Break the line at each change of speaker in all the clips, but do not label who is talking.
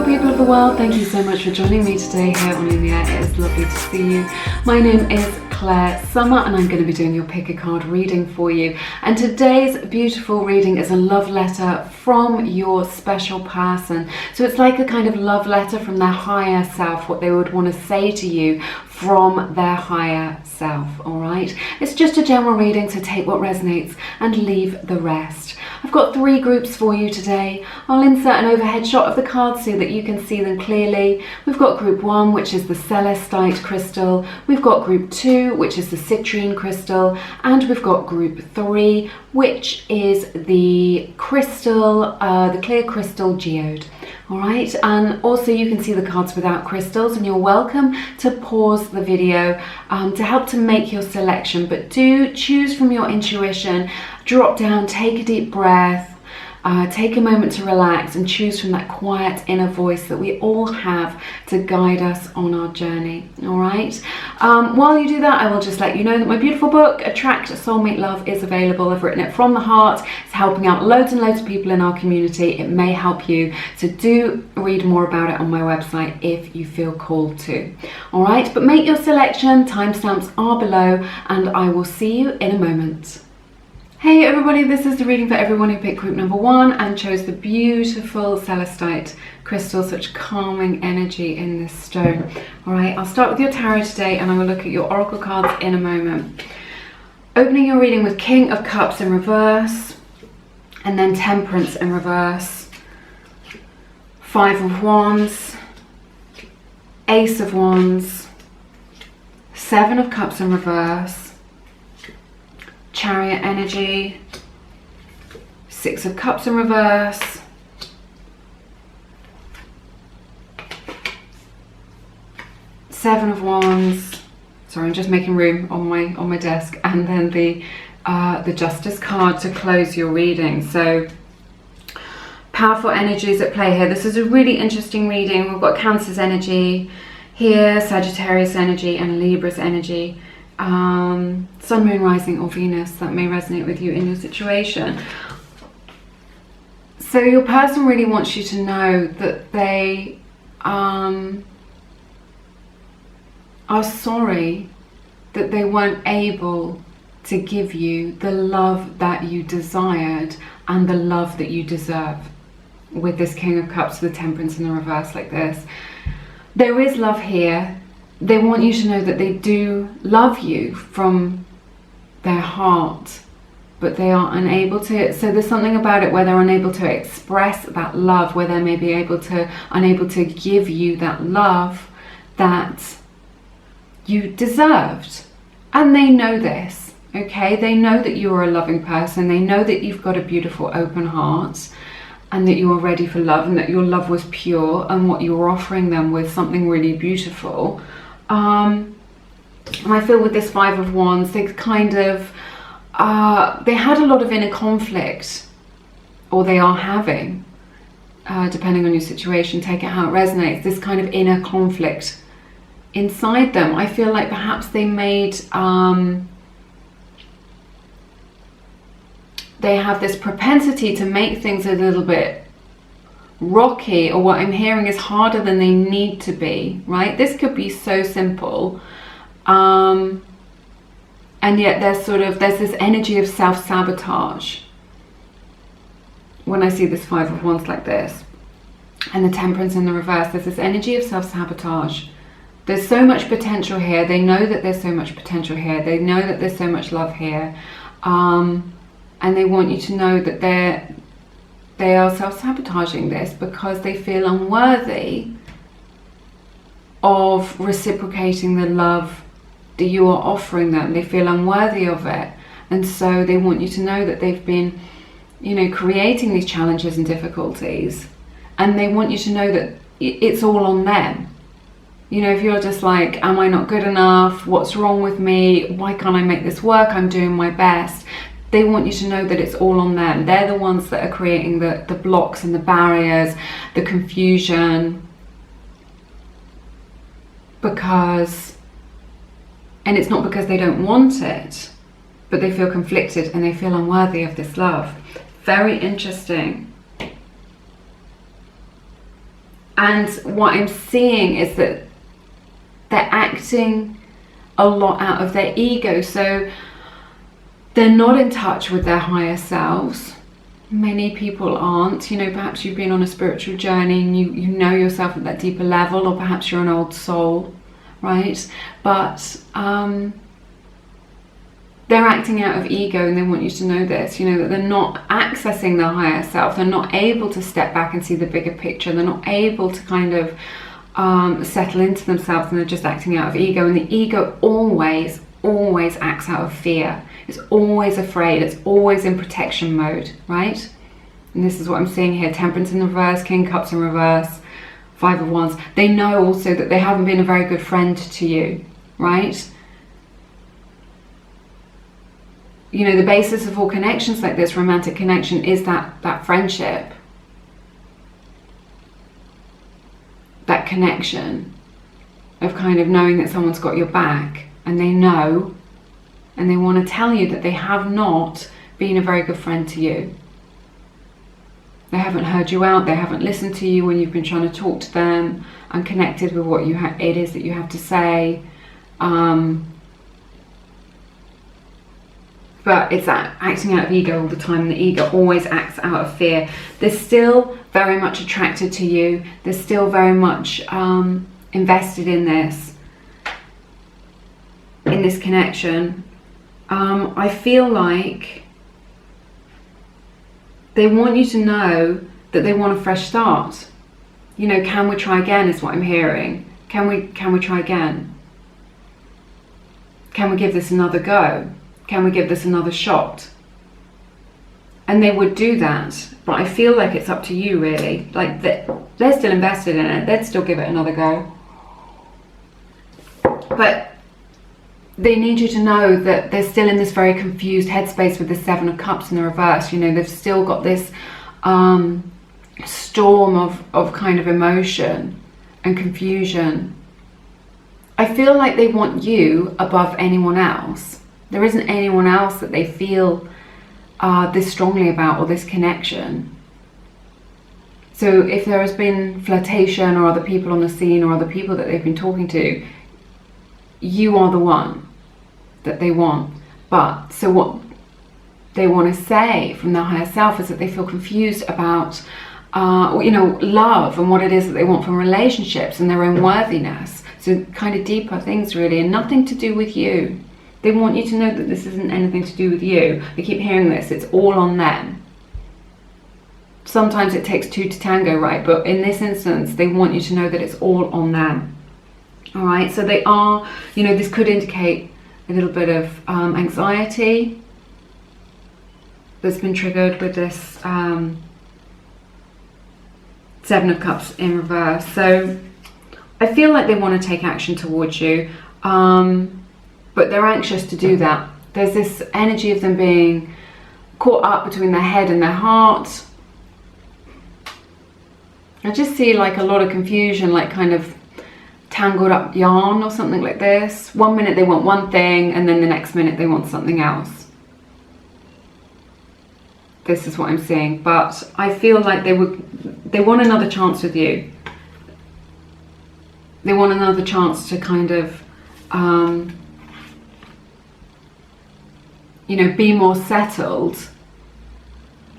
people of the world, thank you so much for joining me today here on In The Air. It is lovely to see you. My name is Claire Summer and I'm going to be doing your pick a card reading for you. And today's beautiful reading is a love letter from your special person. So it's like a kind of love letter from their higher self, what they would want to say to you from their higher self, all right? It's just a general reading, so take what resonates and leave the rest. I've got 3 groups for you today. I'll insert an overhead shot of the cards so that you can see them clearly. We've got group 1, which is the celestite crystal. We've got group 2, which is the citrine crystal. And we've got group 3, which is the crystal, the clear crystal geode. All right, and also you can see the cards without crystals, and you're welcome to pause the video to help to make your selection, but do choose from your intuition. Drop down, take a deep breath, take a moment to relax and choose from that quiet inner voice that we all have to guide us on our journey. All right, while you do that, I will just let you know that my beautiful book, Attract Soulmate Love, is available. I've written it from the heart. It's helping out loads and loads of people in our community. It may help you, so do read more about it on my website if you feel called to. All right, but make your selection. Timestamps are below, and I will see you in a moment. Hey everybody, this is the reading for everyone who picked group number 1 and chose the beautiful celestite crystal, such calming energy in this stone. All right, I'll start with your tarot today and I will look at your oracle cards in a moment. Opening your reading with King of Cups in reverse, and then Temperance in reverse, 5 of Wands, Ace of Wands, 7 of Cups in reverse, Chariot energy, 6 of Cups in reverse, Seven of Wands. Sorry, I'm just making room on my desk, and then the Justice card to close your reading. So powerful energies at play here. This is a really interesting reading. We've got Cancer's energy here, Sagittarius energy, and Libra's energy. Sun, Moon, Rising, or Venus, that may resonate with you in your situation. So your person really wants you to know that they are sorry that they weren't able to give you the love that you desired and the love that you deserve. With this King of Cups, the Temperance in the reverse like this, there is love here. They want you to know that they do love you from their heart, but they are unable to. So there's something about it where they're unable to express that love, where they may be unable to give you that love that you deserved. And they know this, okay? They know that you're a loving person. They know that you've got a beautiful open heart, and that you are ready for love, and that your love was pure, and what you were offering them was something really beautiful. And I feel with this 5 of Wands, they kind of, they had a lot of inner conflict, or they are having, depending on your situation, take it how it resonates, this kind of inner conflict inside them. I feel like perhaps they made, they have this propensity to make things a little bit rocky, or what I'm hearing is harder than they need to be, right? This could be so simple, and yet there's this energy of self-sabotage when I see this 5 of Wands like this, and the Temperance in the reverse. There's this energy of self-sabotage. There's so much potential here. They know that there's so much potential here. They know that there's so much love here, and they want you to know that they are self-sabotaging this because they feel unworthy of reciprocating the love that you are offering them. They feel unworthy of it, and so they want you to know that they've been, creating these challenges and difficulties, and they want you to know that it's all on them. If you're just like, am I not good enough? What's wrong with me? Why can't I make this work? I'm doing my best. They want you to know that it's all on them. They're the ones that are creating the blocks and the barriers, the confusion. And it's not because they don't want it, but they feel conflicted and they feel unworthy of this love. Very interesting. And what I'm seeing is that they're acting a lot out of their ego. So they're not in touch with their higher selves. Many people aren't. You know, perhaps you've been on a spiritual journey and you know yourself at that deeper level, or perhaps you're an old soul, right? But they're acting out of ego, and they want you to know this, you know, that they're not accessing their higher self. They're not able to step back and see the bigger picture. They're not able to kind of settle into themselves, and they're just acting out of ego. And the ego always acts out of fear. It's always afraid. It's always in protection mode, right? And this is what I'm seeing here. Temperance in reverse, King Cups in reverse, Five of Wands. They know also that they haven't been a very good friend to you, right? You know, the basis of all connections like this, romantic connection, is that friendship. That connection of kind of knowing that someone's got your back, and they know, and they want to tell you that they have not been a very good friend to you. They haven't heard you out. They haven't listened to you when you've been trying to talk to them and connected with what it is that you have to say. But it's that acting out of ego all the time, and the ego always acts out of fear. They're still very much attracted to you. They're still very much invested in this connection. I feel like they want you to know that they want a fresh start. You know, can we try again is what I'm hearing. Can we try again? Can we give this another go? Can we give this another shot? And they would do that, but I feel like it's up to you, really. Like, they're still invested in it. They'd still give it another go. But they need you to know that they're still in this very confused headspace with the Seven of Cups in the reverse. You know, they've still got this storm of kind of emotion and confusion. I feel like they want you above anyone else. There isn't anyone else that they feel this strongly about, or this connection. So if there has been flirtation or other people on the scene or other people that they've been talking to, you are the one that they want. But so what they want to say from their higher self is that they feel confused about you know, love and what it is that they want from relationships and their own worthiness. So kind of deeper things, really, and nothing to do with you. They want you to know that this isn't anything to do with you. I keep hearing this. It's all on them. Sometimes it takes two to tango, right? But in this instance, they want you to know that it's all on them. All right? So they are, you know, this could indicate a little bit of anxiety that's been triggered with this Seven of Cups in reverse. So I feel like they want to take action towards you. But they're anxious to do that. There's this energy of them being caught up between their head and their heart. I just see like a lot of confusion, like kind of tangled up yarn or something like this. One minute they want one thing, and then the next minute they want something else. This is what I'm seeing. But I feel like they want another chance with you. They want another chance to kind of you know, be more settled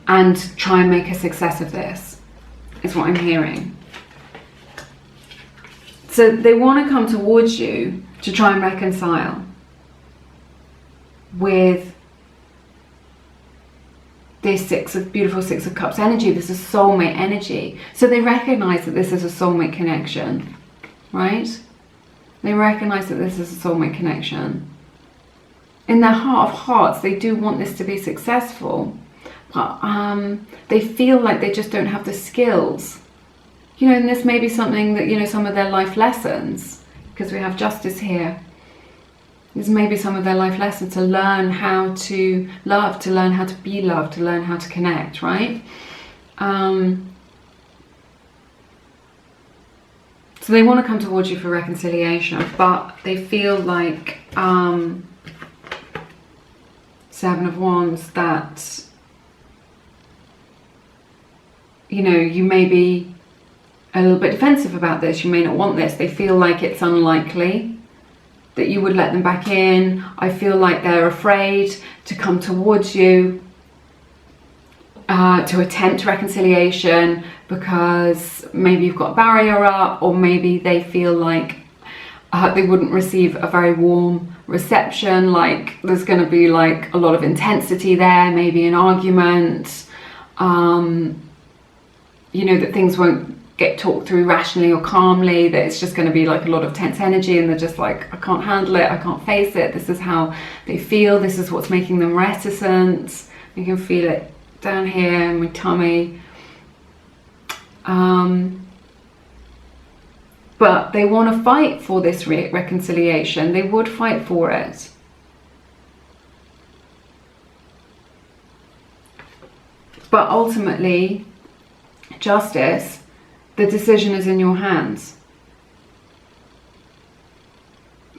and try and make a success of this, is what I'm hearing. So they want to come towards you to try and reconcile with this beautiful Six of Cups energy. This is soulmate energy. So they recognize that this is a soulmate connection, right? They recognize that this is a soulmate connection. In their heart of hearts, they do want this to be successful, but they feel like they just don't have the skills. You know, and this may be something that, you know, some of their life lessons, because we have Justice here. This may be some of their life lessons to learn how to love, to learn how to be loved, to learn how to connect, right? So they want to come towards you for reconciliation, but they feel like Seven of Wands, that, you know, you may be a little bit defensive about this. You may not want this. They feel like it's unlikely that you would let them back in. I feel like they're afraid to come towards you, to attempt reconciliation, because maybe you've got a barrier up, or maybe they feel like they wouldn't receive a very warm reception, like there's going to be like a lot of intensity there, maybe an argument, you know, that things won't get talked through rationally or calmly, that it's just going to be like a lot of tense energy, and they're just like, I can't handle it, I can't face it, this is how they feel, this is what's making them reticent. You can feel it down here in my tummy. But they want to fight for this reconciliation. They would fight for it. But ultimately, justice, the decision is in your hands.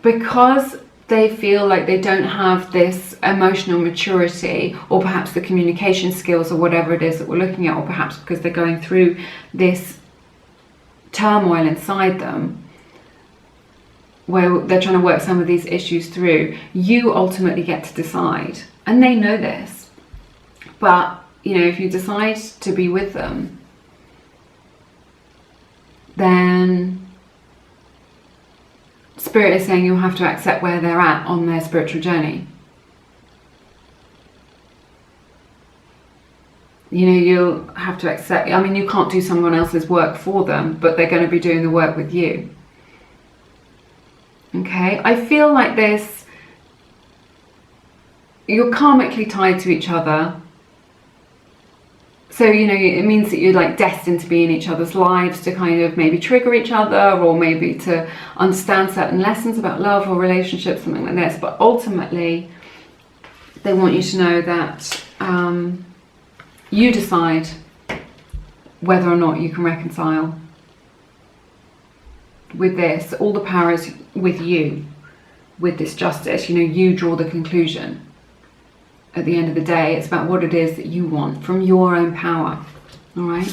Because they feel like they don't have this emotional maturity, or perhaps the communication skills, or whatever it is that we're looking at, or perhaps because they're going through this turmoil inside them where they're trying to work some of these issues through, you ultimately get to decide, and they know this. But you know, if you decide to be with them, then Spirit is saying you'll have to accept where they're at on their spiritual journey. You know, you'll have to accept, I mean, you can't do someone else's work for them, but they're going to be doing the work with you. Okay, I feel like this, you're karmically tied to each other. So, you know, it means that you're like destined to be in each other's lives, to kind of maybe trigger each other, or maybe to understand certain lessons about love or relationships, something like this. But ultimately, they want you to know that you decide whether or not you can reconcile with this. All the power is with you, with this justice. You know, you draw the conclusion. At the end of the day, it's about what it is that you want from your own power. All right.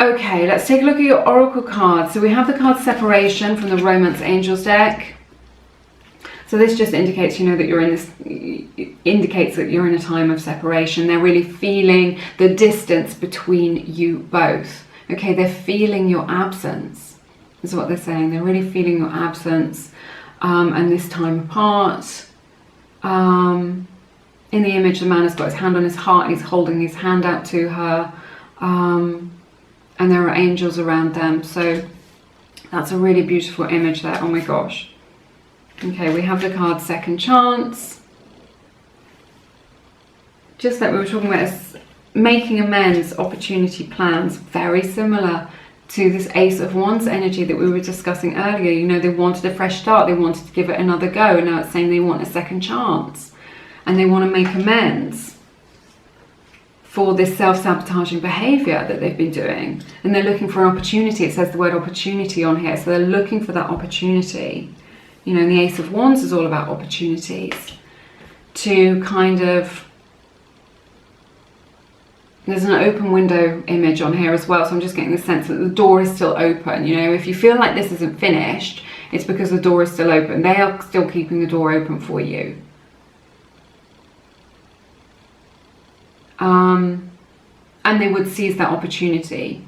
Okay, let's take a look at your oracle cards. So we have the card Separation from the Romance Angels deck. So this just indicates, you know, that you're in this, indicates that you're in a time of separation. They're really feeling the distance between you both. Okay, they're feeling your absence, is what they're saying. They're really feeling your absence, and this time apart. In the image, the man has got his hand on his heart, he's holding his hand out to her, and there are angels around them. So that's a really beautiful image there. Oh my gosh. Okay, we have the card Second Chance. Just like we were talking about, making amends, opportunity plans, very similar to this Ace of Wands energy that we were discussing earlier. You know, they wanted a fresh start, they wanted to give it another go, and now it's saying they want a second chance, and they want to make amends for this self-sabotaging behavior that they've been doing, and they're looking for an opportunity. It says the word opportunity on here, so they're looking for that opportunity. You know, and the Ace of Wands is all about opportunities to kind of, there's an open window image on here as well, so I'm just getting the sense that the door is still open. You know, if you feel like this isn't finished, it's because the door is still open. They are still keeping the door open for you. And they would seize that opportunity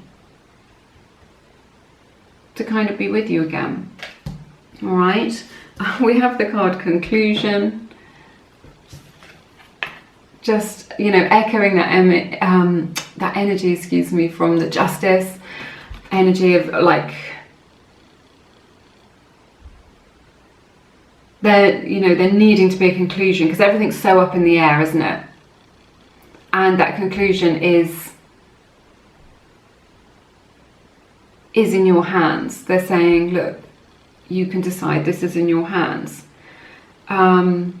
to kind of be with you again. All right, we have the card Conclusion. Just, you know, echoing that that energy, excuse me, from the Justice energy of like, they're, you know, they're needing to be a conclusion because everything's so up in the air, isn't it? And that conclusion is in your hands. They're saying, look, you can decide, this is in your hands. I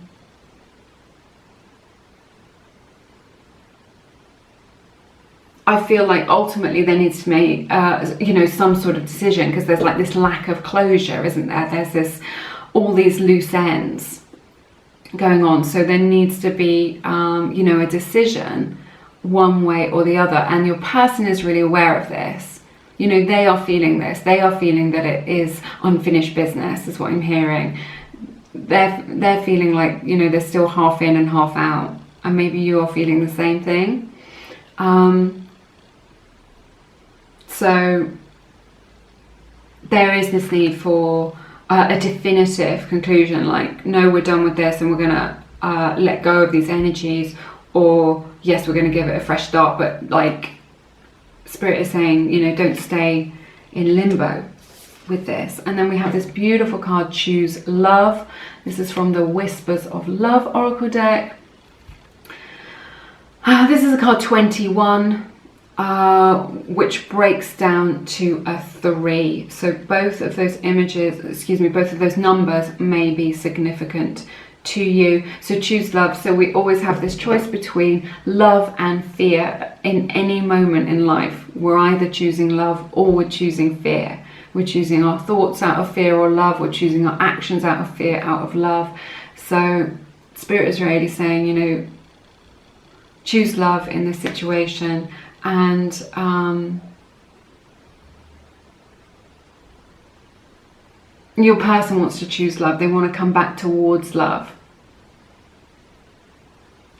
feel like ultimately there needs to be, you know, some sort of decision, because there's like this lack of closure, isn't there? There's this, all these loose ends going on. So there needs to be, you know, a decision one way or the other. And your person is really aware of this. You know, they are feeling this. They are feeling that it is unfinished business, is what I'm hearing. They're feeling like, you know, they're still half in and half out. And maybe you are feeling the same thing. So there is this need for a definitive conclusion, like, no, we're done with this and we're gonna let go of these energies, or yes, we're gonna give it a fresh start. But like, Spirit is saying, you know, don't stay in limbo with this. And then we have this beautiful card, Choose Love. This is from the Whispers of Love Oracle deck. This is a card 21, which breaks down to a 3. So both of those images, excuse me, both of those numbers may be significant to you. So choose love. So we always have this choice between love and fear in any moment in life. We're either choosing love or we're choosing fear. We're choosing our thoughts out of fear or love. We're choosing our actions out of fear, out of love. So Spirit is really saying, you know, choose love in this situation. And your person wants to choose love. They want to come back towards love.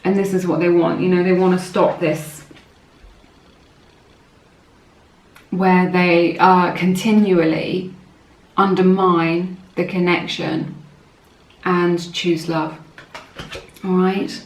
And this is what they want. You know, they want to stop this, where they continually undermine the connection and choose love. All right.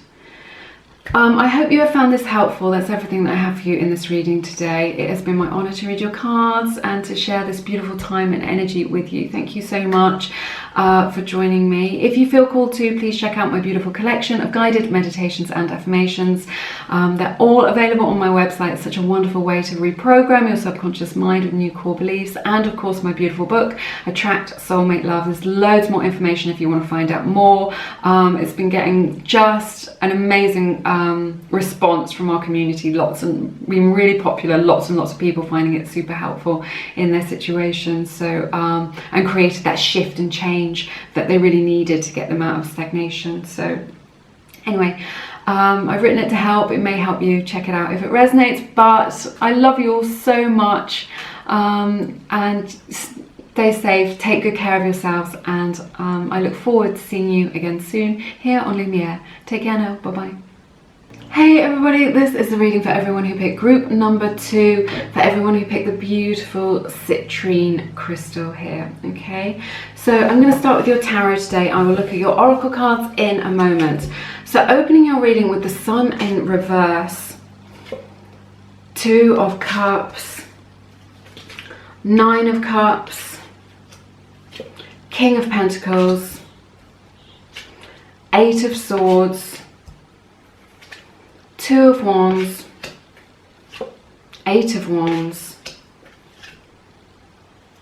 I hope you have found this helpful. That's everything that I have for you in this reading today. It has been my honor to read your cards and to share this beautiful time and energy with you. Thank you so much for joining me. If you feel called to, please check out my beautiful collection of guided meditations and affirmations. They're all available on my website. It's such a wonderful way to reprogram your subconscious mind with new core beliefs. And of course, my beautiful book, Attract Soulmate Love. There's loads more information if you want to find out more. It's been getting just an amazing response from our community. Lots and been really popular. Lots and lots of people finding it super helpful in their situation. So and created that shift and change that they really needed to get them out of stagnation. So anyway, I've written it to help. It may help you. Check it out if it resonates. But I love you all so much, and stay safe, take good care of yourselves, and I look forward to seeing you again soon here on Lumiere. Take care now. Bye bye. Hey everybody, this is the reading for everyone who picked group number 2, for everyone who picked the beautiful citrine crystal here, okay? So I'm going to start with your tarot today. I will look at your oracle cards in a moment. So opening your reading with the Sun in reverse, 2 of Cups, 9 of Cups, King of Pentacles, 8 of Swords, 2 of Wands, 8 of Wands,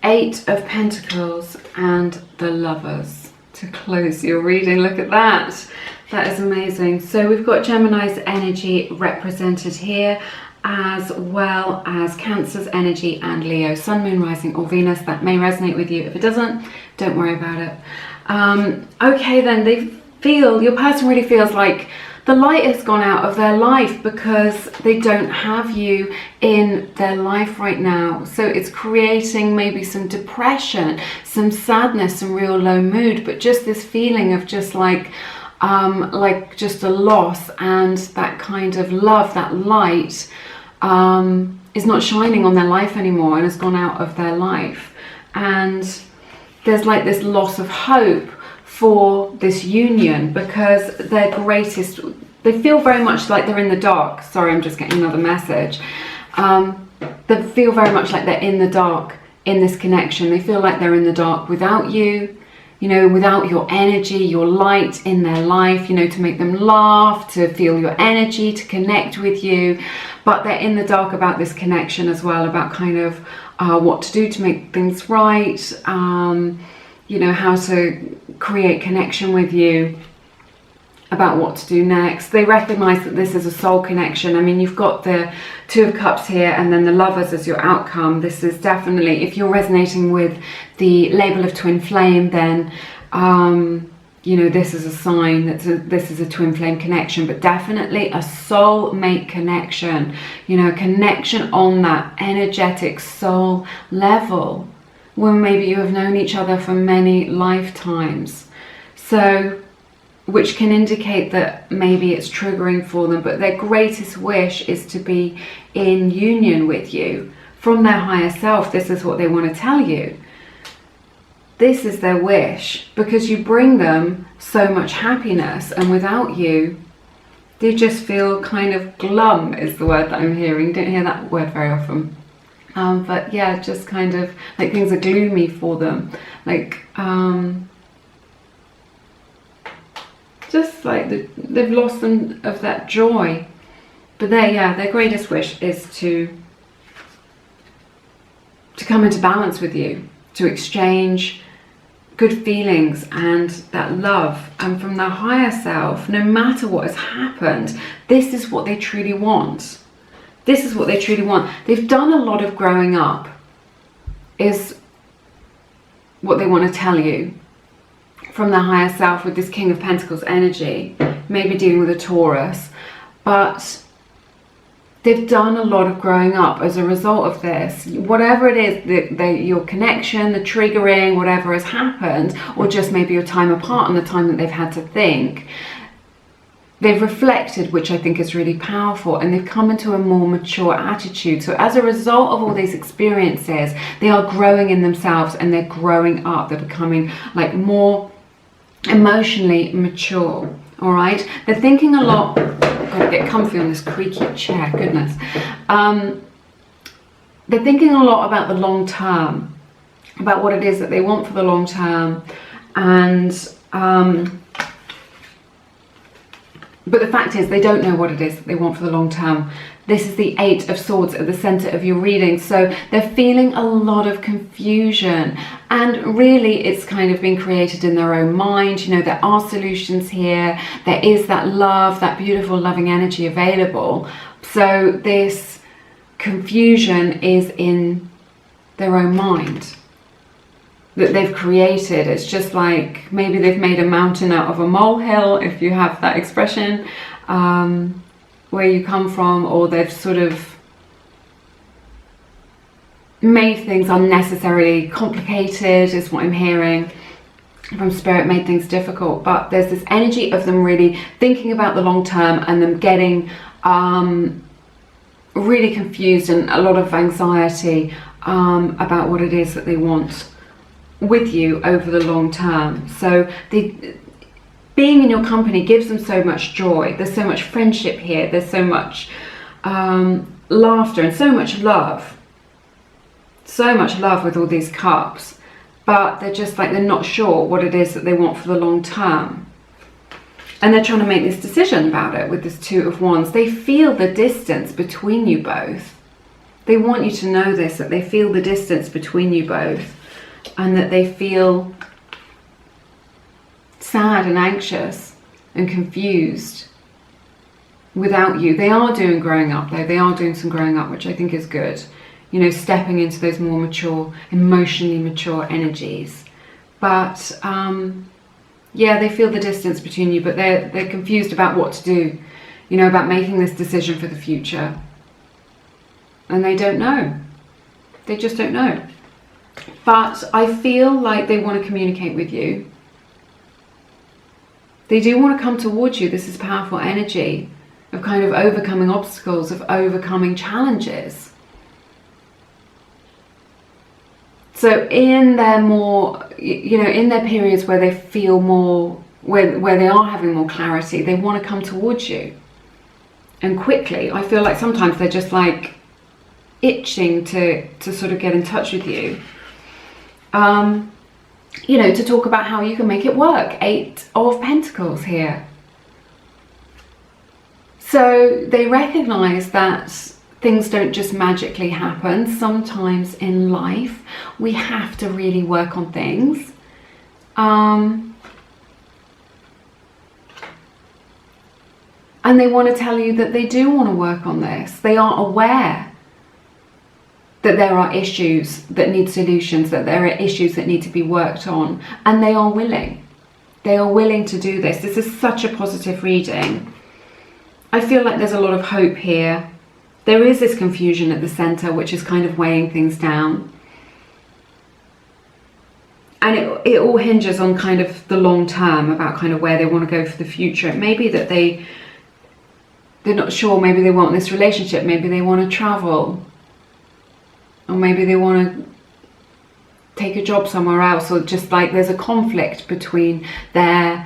8 of Pentacles, and the Lovers to close your reading. Look at that. That is amazing. So we've got Gemini's energy represented here, as well as Cancer's energy and Leo, Sun, Moon, Rising, or Venus. That may resonate with you. If it doesn't, don't worry about it. Okay, then your person really feels like the light has gone out of their life because they don't have you in their life right now. So it's creating maybe some depression, some sadness, some real low mood, but just this feeling of just like just a loss, and that kind of love, that light is not shining on their life anymore and has gone out of their life. And there's like this loss of hope for this union, because their greatest, they feel very much like they're in the dark. Sorry, I'm just getting another message. They feel very much like they're in the dark in this connection. They feel like they're in the dark without you, you know, without your energy, your light in their life, you know, to make them laugh, to feel your energy, to connect with you. But they're in the dark about this connection as well, about kind of what to do to make things right, you know, how to create connection with you, about what to do next. They recognize that this is a soul connection. I mean, you've got the 2 of Cups here and then the Lovers as your outcome. This is definitely, if you're resonating with the label of twin flame, then you you know, this is a sign that this is a twin flame connection, but definitely a soulmate connection, you know, a connection on that energetic soul level, when maybe you have known each other for many lifetimes. So, which can indicate that maybe it's triggering for them, but their greatest wish is to be in union with you from their higher self. This is what they want to tell you. This is their wish, because you bring them so much happiness, and without you, they just feel kind of glum is the word that I'm hearing. Don't hear that word very often. But yeah, just kind of like things are gloomy for them. Like, just like they've lost them of that joy. But their greatest wish is to come into balance with you, to exchange good feelings and that love, and from their higher self, no matter what has happened, this is what they truly want. This is what they truly want. They've done a lot of growing up, is what they want to tell you from their higher self, with this King of Pentacles energy, maybe dealing with a Taurus, but they've done a lot of growing up as a result of this. Whatever it is, your connection, the triggering, whatever has happened, or just maybe your time apart and the time that they've had to think, they've reflected, which I think is really powerful, and they've come into a more mature attitude. So as a result of all these experiences, they are growing in themselves, and they're growing up. They're becoming like more emotionally mature. All right, they're thinking a lot. Gotta get comfy on this creaky chair, goodness. They're thinking a lot about the long term, about what it is that they want for the long term, and but the fact is they don't know what it is that they want for the long term. This is the Eight of Swords at the center of your reading. So they're feeling a lot of confusion, and really it's kind of been created in their own mind. You know, there are solutions here. There is that love, that beautiful loving energy available. So this confusion is in their own mind that they've created. It's just like maybe they've made a mountain out of a molehill, if you have that expression, where you come from, or they've sort of made things unnecessarily complicated, is what I'm hearing from Spirit, made things difficult. But there's this energy of them really thinking about the long term, and them getting really confused and a lot of anxiety about what it is that they want with you over the long term. So being in your company gives them so much joy. There's so much friendship here. There's so much laughter and so much love. So much love with all these cups. But they're just like, they're not sure what it is that they want for the long term. And they're trying to make this decision about it with this Two of Wands. They feel the distance between you both. They want you to know this, that they feel the distance between you both. And that they feel sad and anxious and confused without you. They are doing growing up though. They are doing some growing up, which I think is good. You know, stepping into those more mature, emotionally mature energies. But yeah, they feel the distance between you, but they're confused about what to do. You know, about making this decision for the future. And they don't know. They just don't know. But I feel like they want to communicate with you. They do want to come towards you. This is powerful energy of kind of overcoming obstacles, of overcoming challenges. So in their more, you know, in their periods where they feel more, where they are having more clarity, they want to come towards you. And quickly, I feel like sometimes they're just like itching to sort of get in touch with you. You know, to talk about how you can make it work. Eight of Pentacles here. So they recognize that things don't just magically happen. Sometimes in life, we have to really work on things. And they want to tell you that they do want to work on this. They are aware that there are issues that need solutions, that there are issues that need to be worked on, and they are willing. They are willing to do this. This is such a positive reading. I feel like there's a lot of hope here. There is this confusion at the center, which is kind of weighing things down. And it all hinges on kind of the long term, about kind of where they want to go for the future. It may be that they're not sure. Maybe they want this relationship. Maybe they want to travel. Or maybe they want to take a job somewhere else. Or just like there's a conflict between their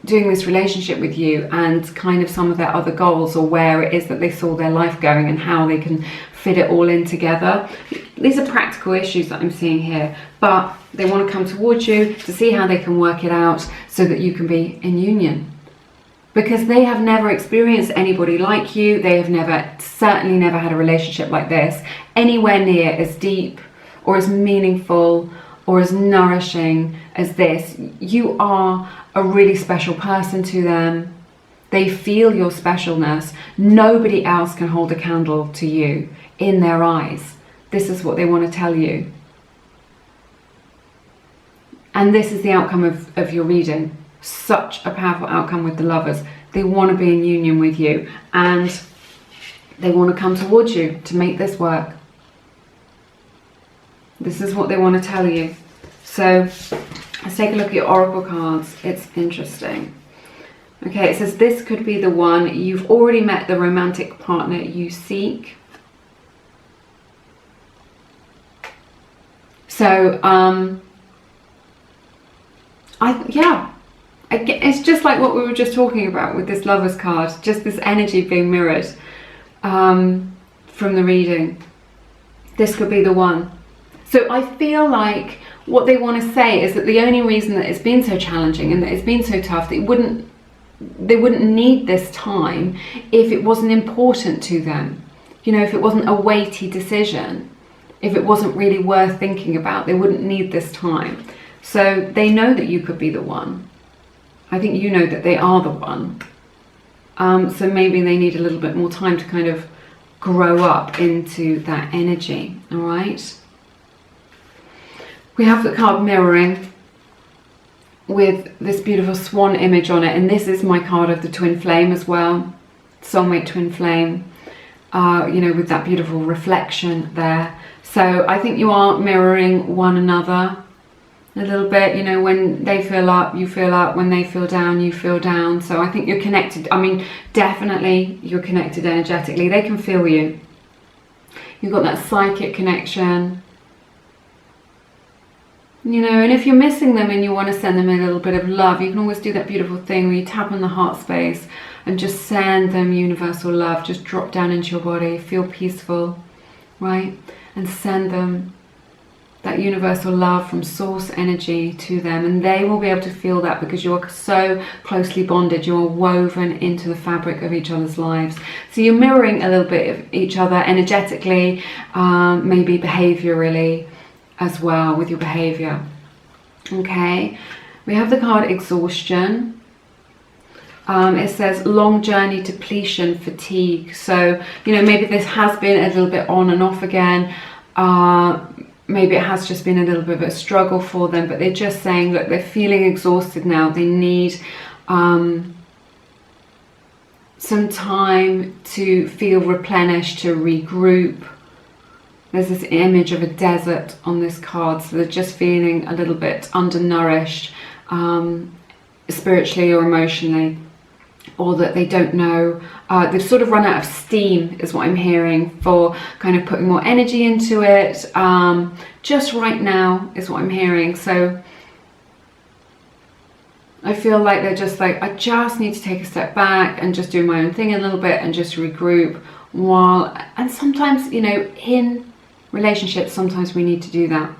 doing this relationship with you and kind of some of their other goals, or where it is that they saw their life going and how they can fit it all in together. These are practical issues that I'm seeing here, but they want to come towards you to see how they can work it out so that you can be in union. Because they have never experienced anybody like you. They have certainly never had a relationship like this, anywhere near as deep or as meaningful or as nourishing as this. You are a really special person to them. They feel your specialness. Nobody else can hold a candle to you in their eyes. This is what they want to tell you. And this is the outcome of your reading. Such a powerful outcome with the Lovers. They want to be in union with you, and they want to come towards you to make this work. This is what they want to tell you. So let's take a look at your oracle cards. It's interesting. Okay, it says this could be the one. You've already met the romantic partner you seek. So it's just like what we were just talking about with this Lovers card, just this energy being mirrored from the reading. This could be the one. So I feel like what they want to say is that the only reason that it's been so challenging and that it's been so tough, that they wouldn't need this time if it wasn't important to them. You know, if it wasn't a weighty decision, if it wasn't really worth thinking about, they wouldn't need this time. So they know that you could be the one. I think you know that they are the one. So maybe they need a little bit more time to kind of grow up into that energy, all right? We have the card mirroring with this beautiful swan image on it, and this is my card of the twin flame as well, soulmate twin flame, you know, with that beautiful reflection there. So I think you are mirroring one another a little bit, you know, when they feel up, you feel up, when they feel down, you feel down. So I think you're connected. I mean, definitely you're connected energetically. They can feel you. You've got that psychic connection. You know, and if you're missing them and you want to send them a little bit of love, you can always do that beautiful thing where you tap on the heart space and just send them universal love. Just drop down into your body, feel peaceful, right? And send them that universal love from source energy to them, and they will be able to feel that because you are so closely bonded. You are woven into the fabric of each other's lives. So you're mirroring a little bit of each other energetically, maybe behaviorally as well with your behavior. Okay, we have the card exhaustion. It says long journey, depletion, fatigue. So, you know, maybe this has been a little bit on and off again. Maybe it has just been a little bit of a struggle for them, but they're just saying that they're feeling exhausted now. They need some time to feel replenished, to regroup. There's this image of a desert on this card, so they're just feeling a little bit undernourished, spiritually or emotionally, or that they don't know. They've sort of run out of steam is what I'm hearing for kind of putting more energy into it. Just right now is what I'm hearing. So I feel like they're just like, I just need to take a step back and just do my own thing a little bit and just regroup. And sometimes, you know, in relationships, sometimes we need to do that.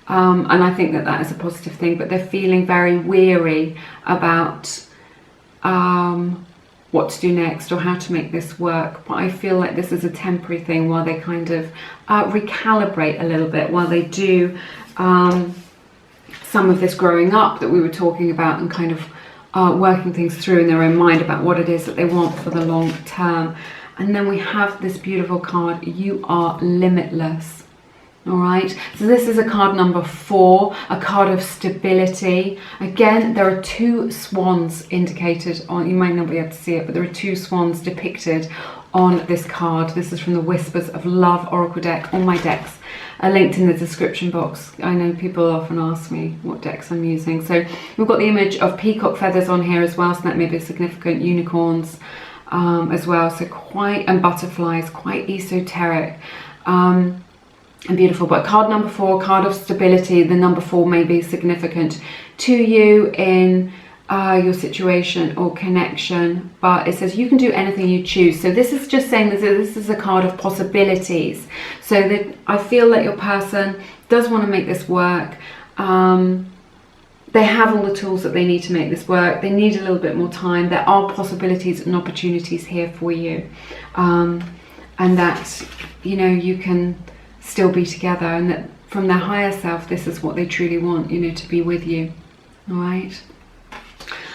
And I think that that is a positive thing, but they're feeling very weary about what to do next or how to make this work. But I feel like this is a temporary thing while they kind of recalibrate a little bit, while they do some of this growing up that we were talking about and kind of working things through in their own mind about what it is that they want for the long term. And then we have this beautiful card, you are limitless. All right, so this is a card number 4, a card of stability. Again, there are 2 swans indicated on, you might not be able to see it, but there are 2 swans depicted on this card. This is from the Whispers of Love Oracle deck. All my decks are linked in the description box. I know people often ask me what decks I'm using. So we've got the image of peacock feathers on here as well, so that may be significant. Unicorns as well, so and butterflies, quite esoteric. And beautiful. But card number 4, card of stability, the number 4 may be significant to you in your situation or connection, but it says you can do anything you choose. So this is just saying that this is a card of possibilities. So that I feel that your person does want to make this work. They have all the tools that they need to make this work. They need a little bit more time. There are possibilities and opportunities here for you, and that, you know, you can still be together, and that from their higher self, this is what they truly want, you know, to be with you. All right,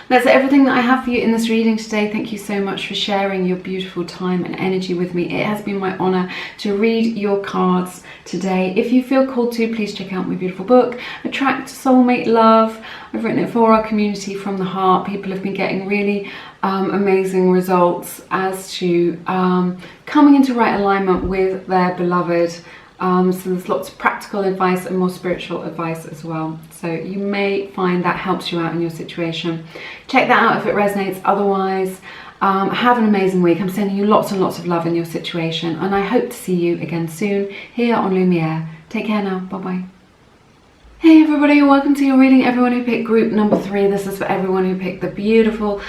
that's everything that I have for you in this reading today. Thank you so much for sharing your beautiful time and energy with me. It has been my honor to read your cards today. If you feel called to, please check out my beautiful book, Attract Soulmate Love. I've written it for our community from the heart. People have been getting really amazing results as to coming into right alignment with their beloved. So there's lots of practical advice and more spiritual advice as well. So you may find that helps you out in your situation. Check that out if it resonates. Otherwise, have an amazing week. I'm sending you lots and lots of love in your situation. And I hope to see you again soon here on Lumiere. Take care now. Bye-bye. Hey everybody, welcome to your reading. Everyone who picked group number 3, this is for everyone who picked the beautiful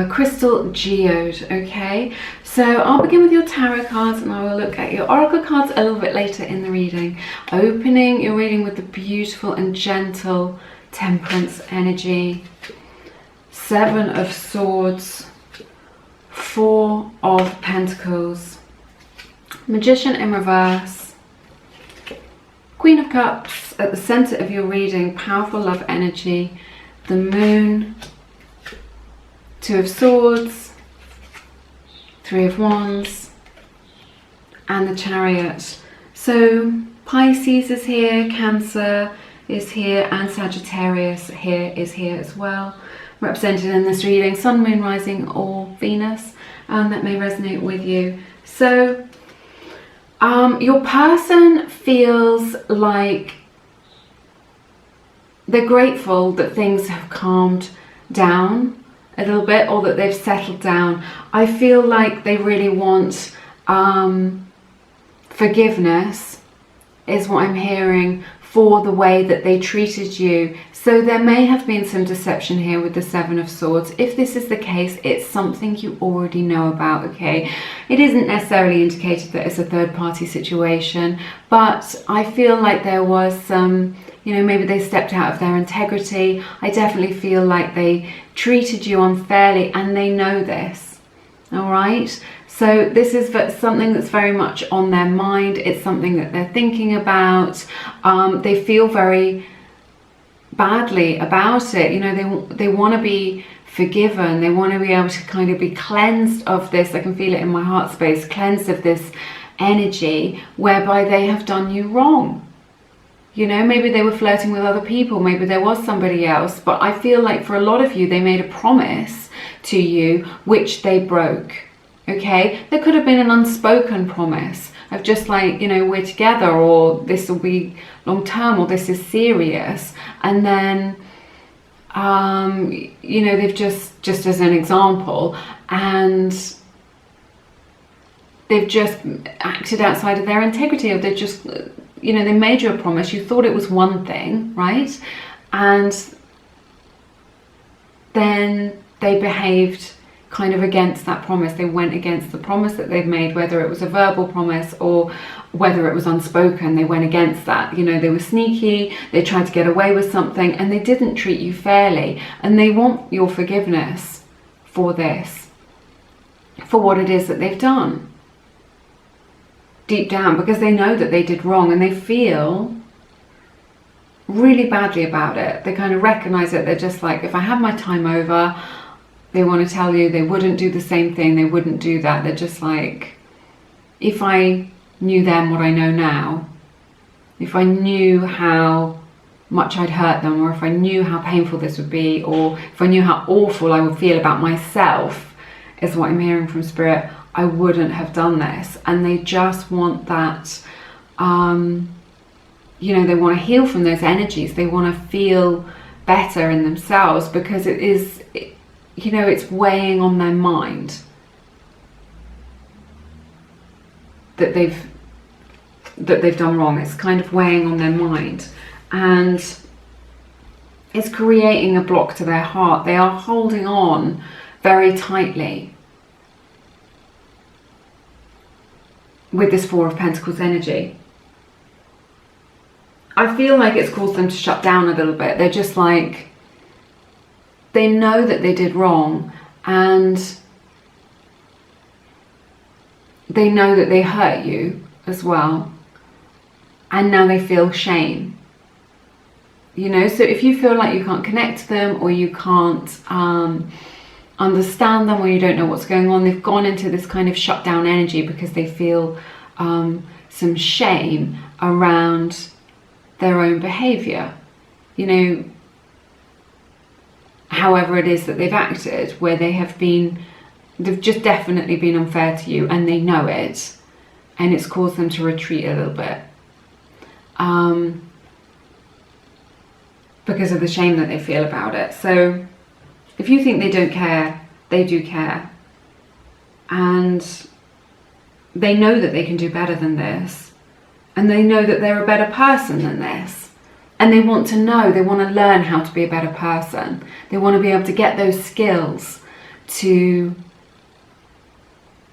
crystal geode, okay? So I'll begin with your tarot cards and I will look at your oracle cards a little bit later in the reading. Opening your reading with the beautiful and gentle temperance energy. 7 of Swords, 4 of Pentacles, Magician in reverse, Queen of Cups at the center of your reading, powerful love energy, the Moon, 2 of Swords, 3 of Wands, and the Chariot. So Pisces is here, Cancer is here, and Sagittarius is here as well, represented in this reading. Sun, Moon, Rising, or Venus, and that may resonate with you. So your person feels like they're grateful that things have calmed down a little bit, or that they've settled down. I feel like they really want forgiveness, is what I'm hearing, for the way that they treated you. So there may have been some deception here with the 7 of Swords. If this is the case, it's something you already know about, okay? It isn't necessarily indicated that it's a third-party situation, but I feel like there was some, you know, maybe they stepped out of their integrity. I definitely feel like they treated you unfairly, and they know this, all right? So this is something that's very much on their mind. It's something that they're thinking about. They feel very badly about it. You know, they want to be forgiven. They want to be able to kind of be cleansed of this. I can feel it in my heart space, cleansed of this energy whereby they have done you wrong. You know, maybe they were flirting with other people. Maybe there was somebody else. But I feel like for a lot of you, they made a promise to you, which they broke. Okay, there could have been an unspoken promise of just like, you know, we're together, or this will be long term, or this is serious. And then, you know, they've just as an example, and they've just acted outside of their integrity, or they've just, you know, they made you a promise. You thought it was one thing, right? And then they behaved kind of against that promise. They went against the promise that they've made, whether it was a verbal promise or whether it was unspoken. They went against that. You know, they were sneaky, they tried to get away with something, and they didn't treat you fairly. And they want your forgiveness for this, for what it is that they've done deep down, because they know that they did wrong, and they feel really badly about it. They kind of recognize it. They're just like, if I had my time over, they want to tell you they wouldn't do the same thing, they wouldn't do that. They're just like, if I knew then what I know now, if I knew how much I'd hurt them, or if I knew how painful this would be, or if I knew how awful I would feel about myself, is what I'm hearing from Spirit, I wouldn't have done this. And they just want that, you know, they want to heal from those energies. They want to feel better in themselves, because it is, you know, it's weighing on their mind that they've done wrong. It's kind of weighing on their mind, and it's creating a block to their heart. They are holding on very tightly with this Four of Pentacles energy. I feel like it's caused them to shut down a little bit. They're just like, they know that they did wrong, and they know that they hurt you as well, and now they feel shame. You know, so if you feel like you can't connect to them, or you can't understand them, or you don't know what's going on, they've gone into this kind of shutdown energy because they feel some shame around their own behavior. You know, however it is that they've acted, where they have been, they've just definitely been unfair to you, and they know it, and it's caused them to retreat a little bit because of the shame that they feel about it. So if you think they don't care, they do care, and they know that they can do better than this, and they know that they're a better person than this, and they want to know, they want to learn how to be a better person. They want to be able to get those skills to,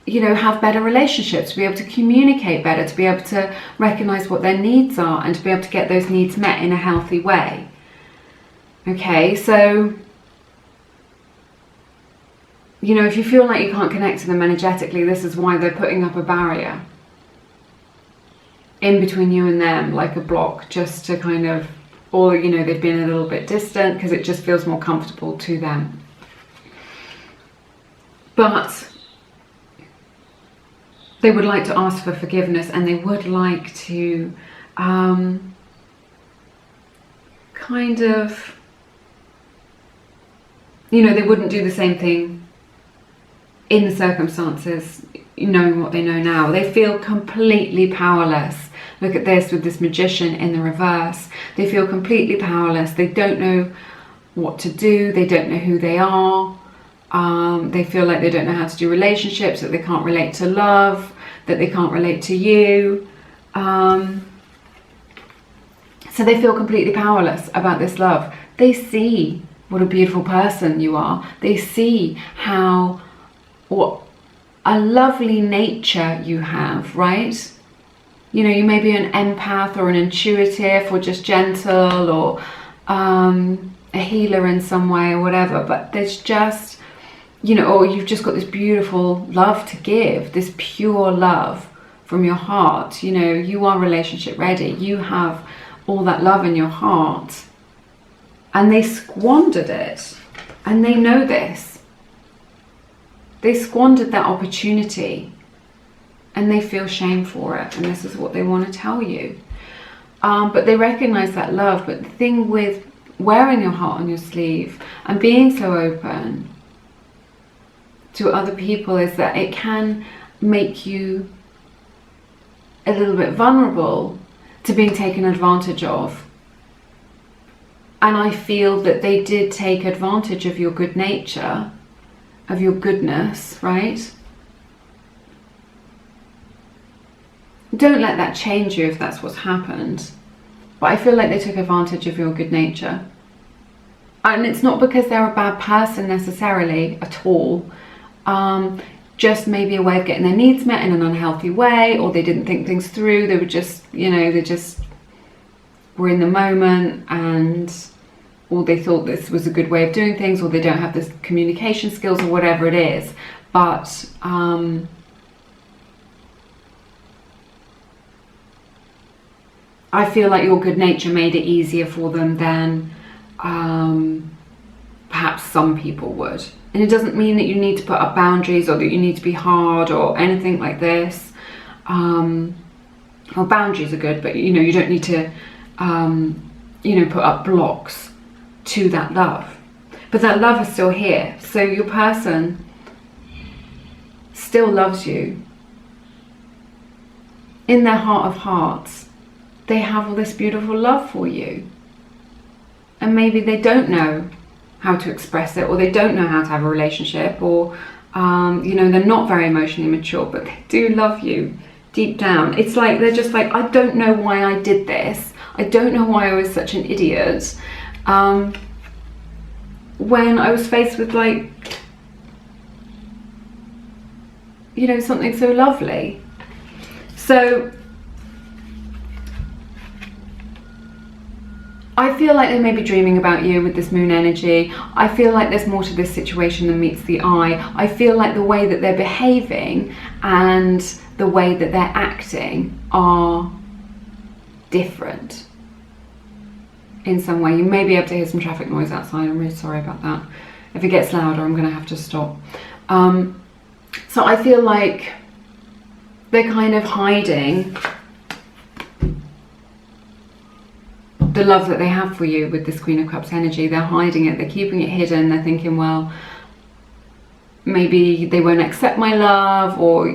you know, have better relationships, to be able to communicate better, to be able to recognize what their needs are, and to be able to get those needs met in a healthy way. Okay, so, you know, if you feel like you can't connect to them energetically, this is why they're putting up a barrier in between you and them, like a block, just to kind of, or, you know, they've been a little bit distant because it just feels more comfortable to them. But they would like to ask for forgiveness, and they would like to kind of, you know, they wouldn't do the same thing in the circumstances, knowing what they know now. They feel completely powerless. Look at this with this Magician in the reverse. They feel completely powerless. They don't know what to do. They don't know who they are. They feel like they don't know how to do relationships, that they can't relate to love, that they can't relate to you. So they feel completely powerless about this love. They see what a beautiful person you are. They see what a lovely nature you have, right? You know, you may be an empath or an intuitive or just gentle, or a healer in some way or whatever, but there's just, you know, or you've just got this beautiful love to give, this pure love from your heart. You know, you are relationship ready. You have all that love in your heart, and they squandered it, and they know this. They squandered that opportunity, and they feel shame for it, and this is what they want to tell you. But they recognize that love. But the thing with wearing your heart on your sleeve and being so open to other people is that it can make you a little bit vulnerable to being taken advantage of. And I feel that they did take advantage of your good nature, of your goodness, right? Don't let that change you if that's what's happened. But I feel like they took advantage of your good nature. And it's not because they're a bad person necessarily at all. Just maybe a way of getting their needs met in an unhealthy way, or they didn't think things through. They were just, you know, they just were in the moment, and or they thought this was a good way of doing things, or they don't have the communication skills, or whatever it is. But I feel like your good nature made it easier for them than perhaps some people would. And it doesn't mean that you need to put up boundaries, or that you need to be hard or anything like this. well, boundaries are good, but you don't need to put up blocks to that love. But that love is still here. So your person still loves you. In their heart of hearts, they have all this beautiful love for you. And maybe they don't know how to express it, or they don't know how to have a relationship, or they're not very emotionally mature, but they do love you deep down. It's like they're just like, I don't know why I did this. I don't know why I was such an idiot. When I was faced with something so lovely. So I feel like they may be dreaming about you with this moon energy. I feel like there's more to this situation than meets the eye. I feel like the way that they're behaving and the way that they're acting are different in some way. You may be able to hear some traffic noise outside. I'm really sorry about that. If it gets louder, I'm going to have to stop. So I feel like they're kind of hiding the love that they have for you with this Queen of Cups energy. They're hiding it, they're keeping it hidden. They're thinking, well, maybe they won't accept my love, or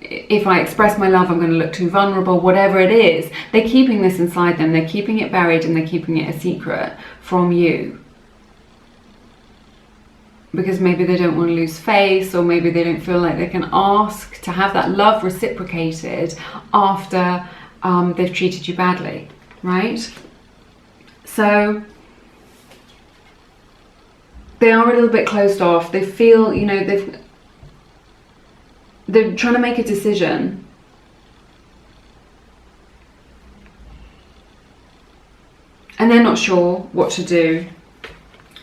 if I express my love, I'm going to look too vulnerable. Whatever it is, they're keeping this inside them. They're keeping it buried, and they're keeping it a secret from you, because maybe they don't want to lose face, or maybe they don't feel like they can ask to have that love reciprocated after they've treated you badly, right? So they are a little bit closed off. They feel, they're trying to make a decision. And they're not sure what to do.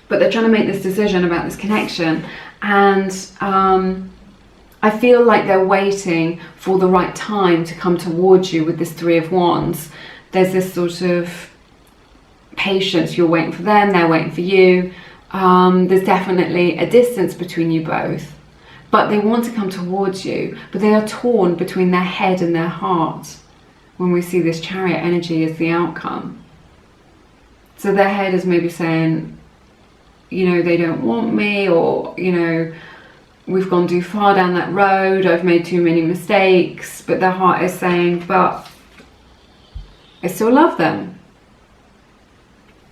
But they're trying to make this decision about this connection. And I feel like they're waiting for the right time to come towards you with this Three of Wands. There's this sort of patience. You're waiting for them, they're waiting for you. There's definitely a distance between you both. But they want to come towards you, but they are torn between their head and their heart when we see this Chariot energy as the outcome. So their head is maybe saying, they don't want me, or, we've gone too far down that road, I've made too many mistakes. But their heart is saying, but I still love them.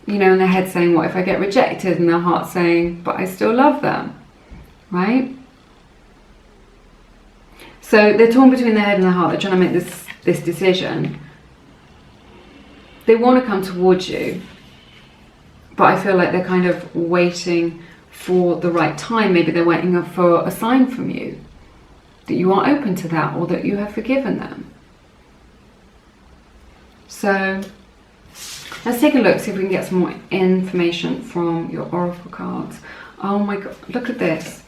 And their head saying, what if I get rejected? And their heart saying, but I still love them, right? So they're torn between their head and their heart. They're trying to make this decision. They want to come towards you, but I feel like they're kind of waiting for the right time. Maybe they're waiting for a sign from you that you are open to that, or that you have forgiven them. So let's take a look, see if we can get some more information from your oracle cards. Oh my god, look at this.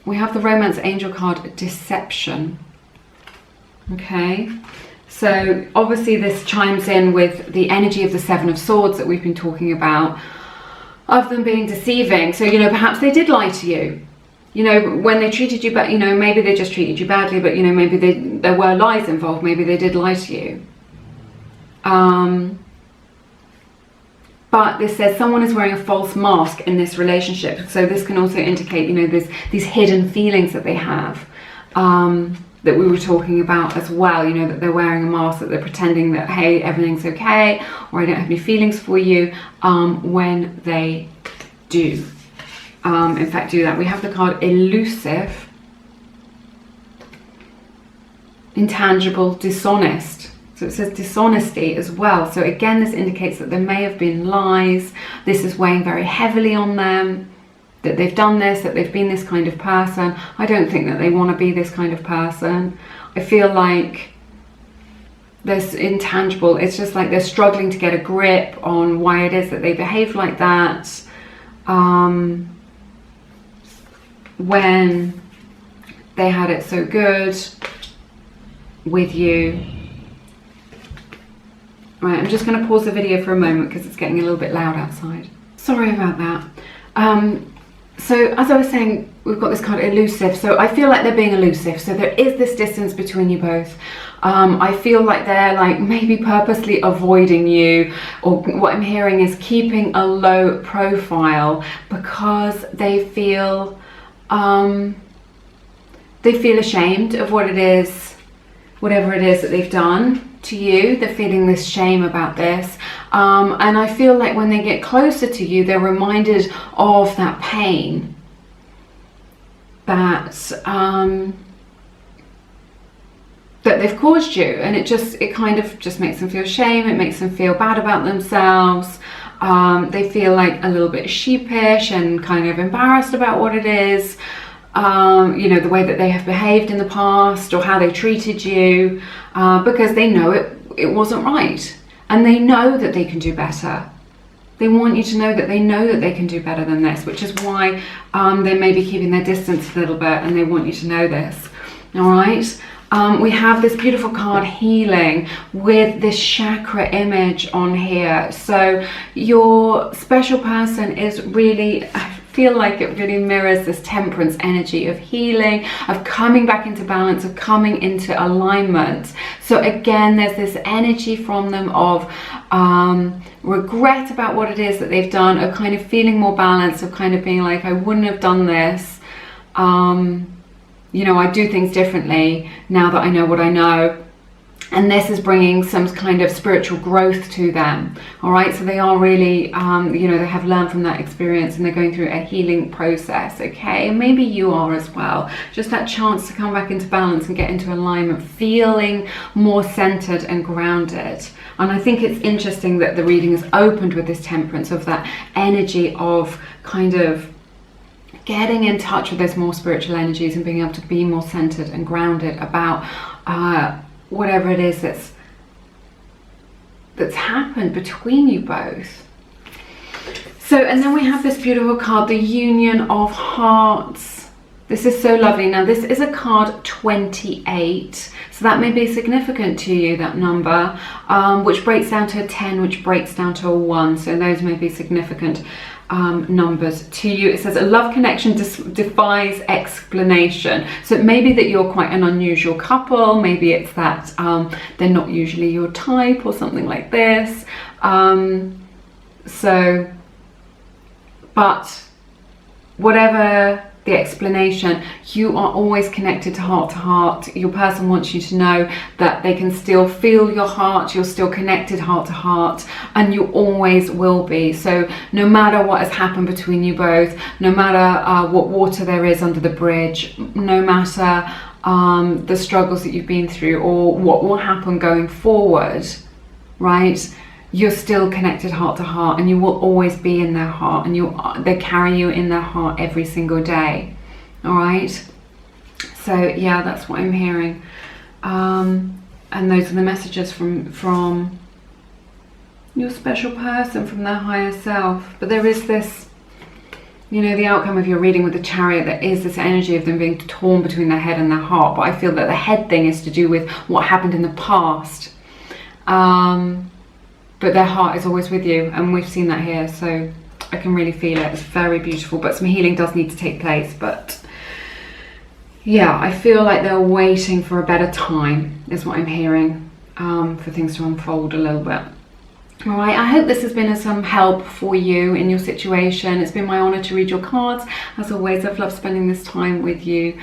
We have the Romance Angel card, Deception. Okay, so obviously this chimes in with the energy of the Seven of Swords that we've been talking about, of them being deceiving. So, perhaps they did lie to you. When they treated you bad, maybe they just treated you badly, but, maybe there were lies involved. Maybe they did lie to you. But this says someone is wearing a false mask in this relationship. So this can also indicate, there's these hidden feelings that they have, that we were talking about as well, that they're wearing a mask, that they're pretending that, hey, everything's okay, or I don't have any feelings for you, when they do, in fact, do that. We have the card Elusive, Intangible, Dishonest. So it says dishonesty as well. So again, this indicates that there may have been lies. This is weighing very heavily on them, that they've done this, that they've been this kind of person. I don't think that they want to be this kind of person. I feel like there's intangible. It's just like they're struggling to get a grip on why it is that they behave like that. When they had it so good with you. Right, I'm just going to pause the video for a moment because it's getting a little bit loud outside. Sorry about that. So as I was saying, we've got this card elusive. So I feel like they're being elusive. So there is this distance between you both. I feel like they're like maybe purposely avoiding you, or what I'm hearing is keeping a low profile because they feel ashamed of what it is, whatever it is that they've done to you. They're feeling this shame about this, and I feel like when they get closer to you, they're reminded of that pain that that they've caused you, and it kind of just makes them feel shame. It makes them feel bad about themselves. They feel like a little bit sheepish and kind of embarrassed about what it is, you know, the way that they have behaved in the past or how they treated you, because they know it wasn't right, and they know that they can do better. They want you to know that they know that they can do better than this, which is why they may be keeping their distance a little bit, and they want you to know this. All right. We have this beautiful card, healing, with this chakra image on here. So your special person is really, I feel like it really mirrors this temperance energy of healing, of coming back into balance, of coming into alignment. So again, there's this energy from them of regret about what it is that they've done, of kind of feeling more balanced, of kind of being like, I wouldn't have done this. You know, I do things differently now that I know what I know. And this is bringing some kind of spiritual growth to them. All right, so they are really, you know, they have learned from that experience, and they're going through a healing process. Okay, and maybe you are as well. Just that chance to come back into balance and get into alignment, feeling more centered and grounded. And I think it's interesting that the reading is opened with this temperance, of that energy of kind of getting in touch with those more spiritual energies and being able to be more centered and grounded about whatever it is that's happened between you both. So, and then we have this beautiful card, the Union of Hearts. This is so lovely. Now this is a card 28, so that may be significant to you, that number, which breaks down to a 10, which breaks down to a 1. So those may be significant numbers to you. It says a love connection defies explanation. So it may be that you're quite an unusual couple. Maybe it's that they're not usually your type or something like this. But whatever the explanation, you are always connected to heart. Your person wants you to know that they can still feel your heart. You're still connected heart to heart, and you always will be. So no matter what has happened between you both, no matter what water there is under the bridge, no matter the struggles that you've been through or what will happen going forward, right? You're still connected heart to heart, and you will always be in their heart, and they carry you in their heart every single day. All right, so yeah, that's what I'm hearing, and those are the messages from your special person, from their higher self. But there is this, you know, the outcome of your reading with the Chariot, there is this energy of them being torn between their head and their heart. But I feel that the head thing is to do with what happened in the past, but their heart is always with you, and we've seen that here, so I can really feel it. It's very beautiful, but some healing does need to take place. But yeah, I feel like they're waiting for a better time, is what I'm hearing, for things to unfold a little bit. All right, I hope this has been of some help for you in your situation. It's been my honor to read your cards. As always, I've loved spending this time with you.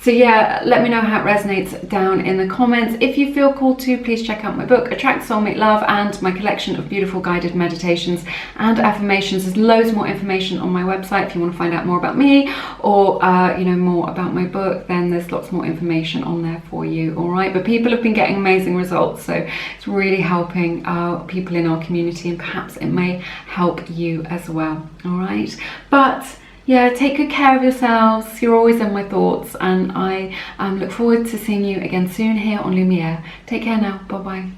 So yeah, let me know how it resonates down in the comments. If you feel called to, please check out my book, Attract Soulmate Love, and my collection of beautiful guided meditations and affirmations. There's loads more information on my website if you want to find out more about me, or you know, more about my book. Then there's lots more information on there for you. All right, but people have been getting amazing results, so it's really helping people in our community, and perhaps it may help you as well. All right, but yeah, take good care of yourselves. You're always in my thoughts, and I look forward to seeing you again soon here on Lumiere. Take care now. Bye bye.